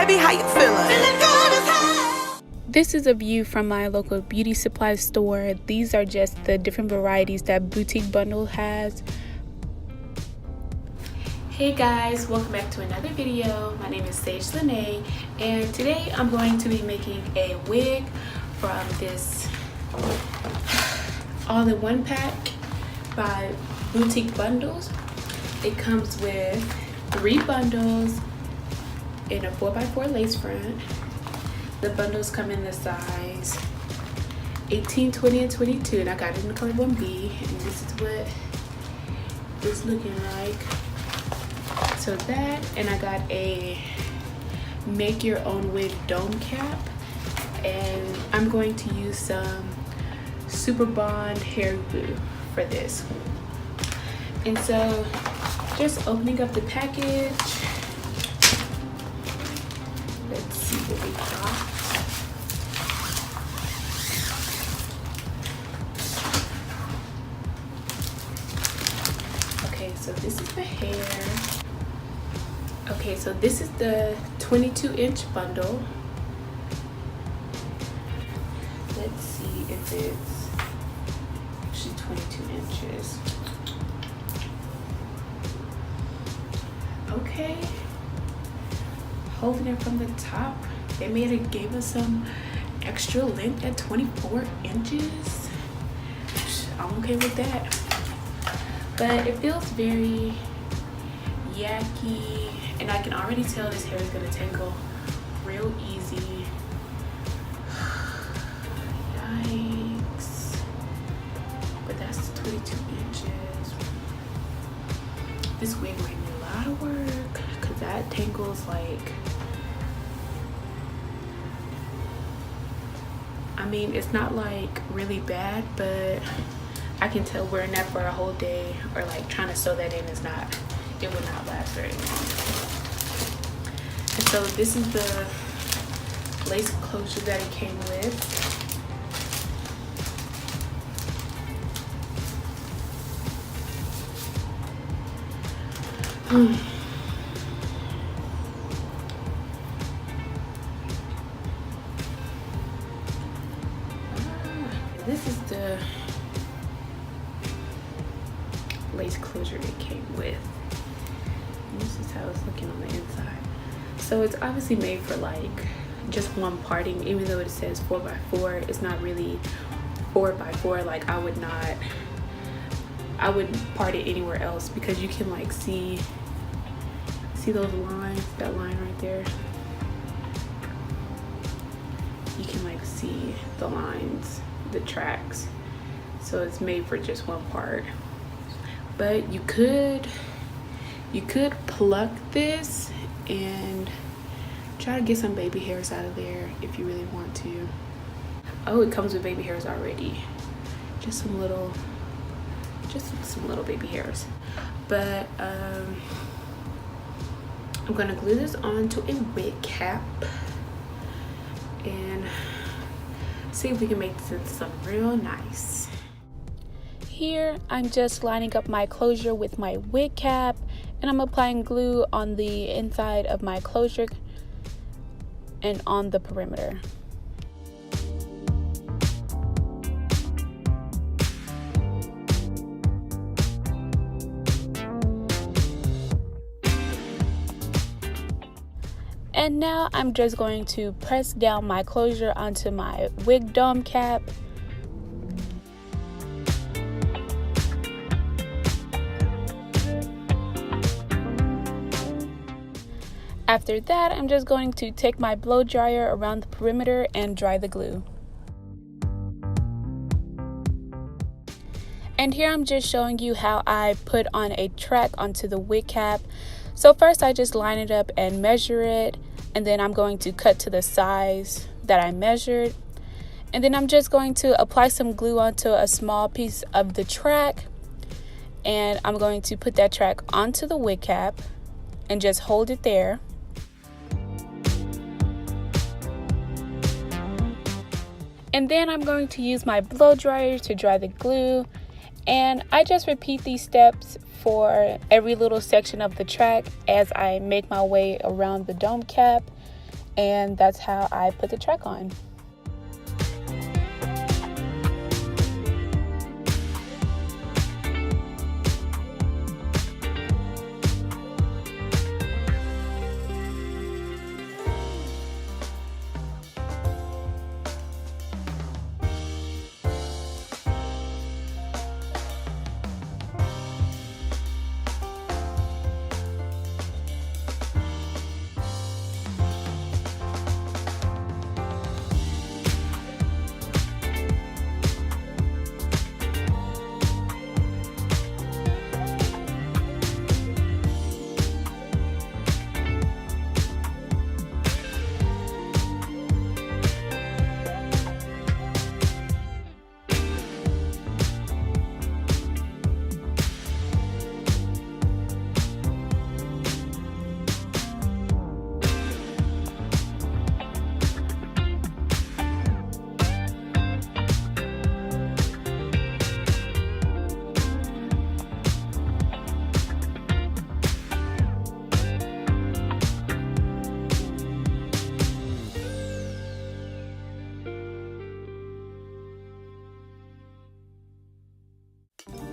baby, how you feeling? This is a view from my local beauty supply store. These are just the different varieties that Boutique Bundle has. Hey guys, welcome back to another video. My name is Sage Lene, and today I'm going to be making a wig from this all-in-one pack by Boutique Bundles. It comes with 3 bundles in a 4x4 lace front. The bundles come in the size 18, 20, and 22, and I got it in the color 1B, and this is what it's looking like. So that, and I got a make your own wig dome cap, and I'm going to use some Super Bond hair glue for this. And so just opening up the package, let's see what we got. Okay, so this is the hair. Okay, so this is the 22-inch bundle. Let's see if it's actually 22 inches. Okay, holding it from the top, they gave us some extra length at 24 inches. I'm okay with that, but it feels very yucky, and I can already tell this hair is gonna tangle real easy. Yikes, but that's 22 inches. This wig might need a lot of work because that tangles like, I mean, it's not like really bad, but I can tell wearing that for a whole day or like trying to sew that in is not, it would not last very long. And so this is the lace closure that it came with. This is the lace closure it came with. And this is how it's looking on the inside. So it's obviously made for like just one parting, even though it says 4x4. It's not really 4x4. Like I wouldn't part it anywhere else because you can like see those lines, that line right there. You can like see the lines, the tracks. So it's made for just one part. But you could pluck this and try to get some baby hairs out of there if you really want to. Oh, it comes with baby hairs already. Just some little baby hairs. But I'm gonna glue this onto a wig cap and see if we can make this into something real nice. Here, I'm just lining up my closure with my wig cap, and I'm applying glue on the inside of my closure and on the perimeter. And now I'm just going to press down my closure onto my wig dome cap. After that, I'm just going to take my blow dryer around the perimeter and dry the glue. And here I'm just showing you how I put on a track onto the wig cap. So first I just line it up and measure it, and then I'm going to cut to the size that I measured. And then I'm just going to apply some glue onto a small piece of the track, and I'm going to put that track onto the wig cap and just hold it there. And then I'm going to use my blow dryer to dry the glue, and I just repeat these steps for every little section of the track as I make my way around the dome cap. and that's how I put the track on.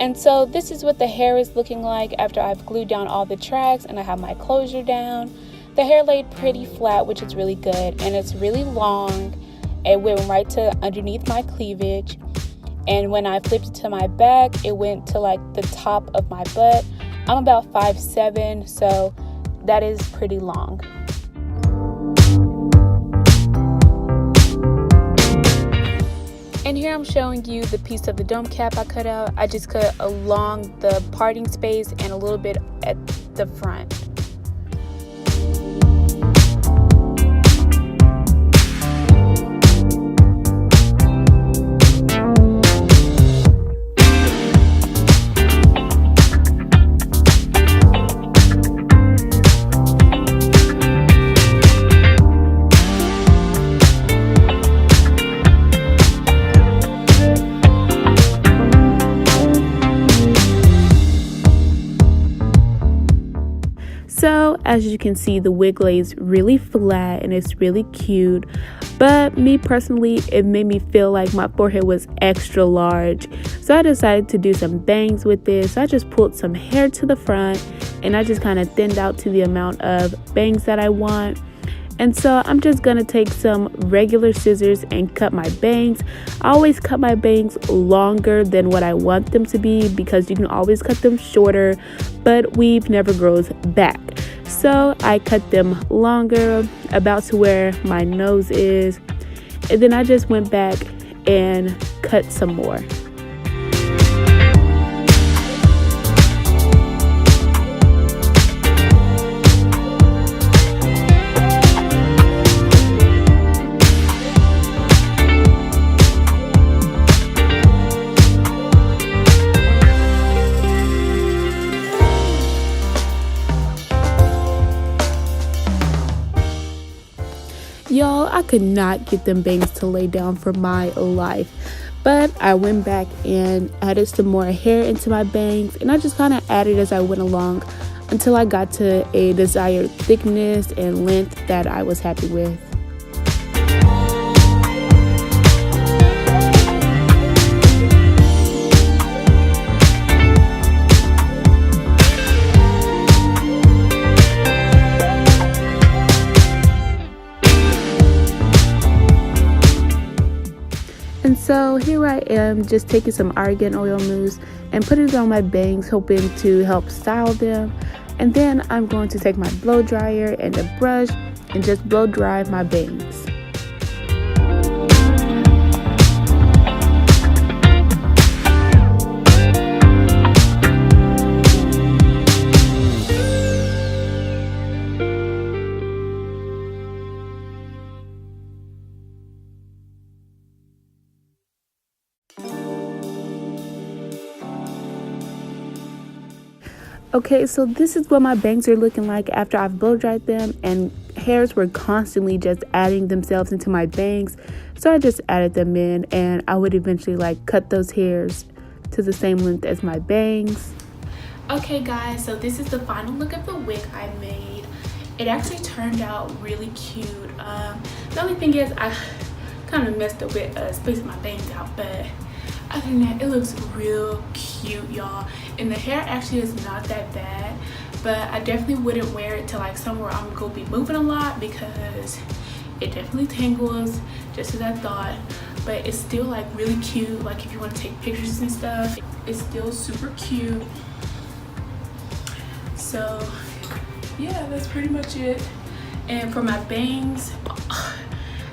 And so this is what the hair is looking like after I've glued down all the tracks and I have my closure down. The hair laid pretty flat, which is really good, and it's really long. It went right to underneath my cleavage, and when I flipped it to my back, it went to like the top of my butt. I'm about 5'7", so that is pretty long. And here I'm showing you the piece of the dome cap I cut out. I just cut along the parting space and a little bit at the front. So as you can see, the wig lays really flat and it's really cute, but me personally, it made me feel like my forehead was extra large. So I decided to do some bangs with this. So I just pulled some hair to the front and I just kind of thinned out to the amount of bangs that I want. And so I'm just gonna take some regular scissors and cut my bangs. I always cut my bangs longer than what I want them to be because you can always cut them shorter, but weave never grows back. So I cut them longer, about to where my nose is, and then I just went back and cut some more. Y'all, I could not get them bangs to lay down for my life, but I went back and added some more hair into my bangs, and I just kind of added as I went along until I got to a desired thickness and length that I was happy with. And so here I am just taking some argan oil mousse and putting it on my bangs, hoping to help style them. And then I'm going to take my blow dryer and a brush and just blow dry my bangs. Okay, so this is what my bangs are looking like after I've blow dried them, and hairs were constantly just adding themselves into my bangs. So I just added them in, and I would eventually like cut those hairs to the same length as my bangs. Okay guys, so this is the final look of the wig I made, it actually turned out really cute. The only thing is I kind of messed up with spacing my bangs out, but other than that, it looks real cute, y'all. And the hair actually is not that bad, but I definitely wouldn't wear it to like somewhere I'm gonna be moving a lot because it definitely tangles, just as I thought. But it's still like really cute, like if you want to take pictures and stuff, it's still super cute. So yeah, that's pretty much it. And for my bangs,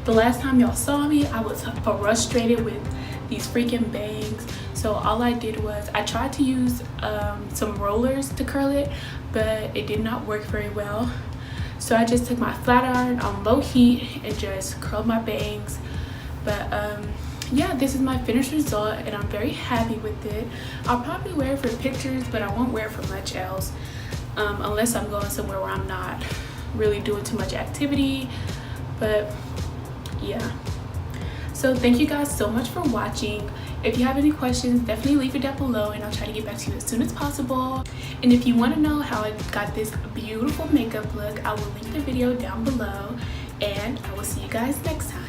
the last time y'all saw me, I was frustrated with these freaking bangs. So all I did was I tried to use some rollers to curl it, but it did not work very well. So I just took my flat iron on low heat and just curled my bangs. But yeah, this is my finished result and I'm very happy with it. I'll probably wear it for pictures, but I won't wear it for much else, unless I'm going somewhere where I'm not really doing too much activity. But yeah, so thank you guys so much for watching. If you have any questions, definitely leave it down below and I'll try to get back to you as soon as possible. And if you want to know how I got this beautiful makeup look, I will link the video down below, and I will see you guys next time.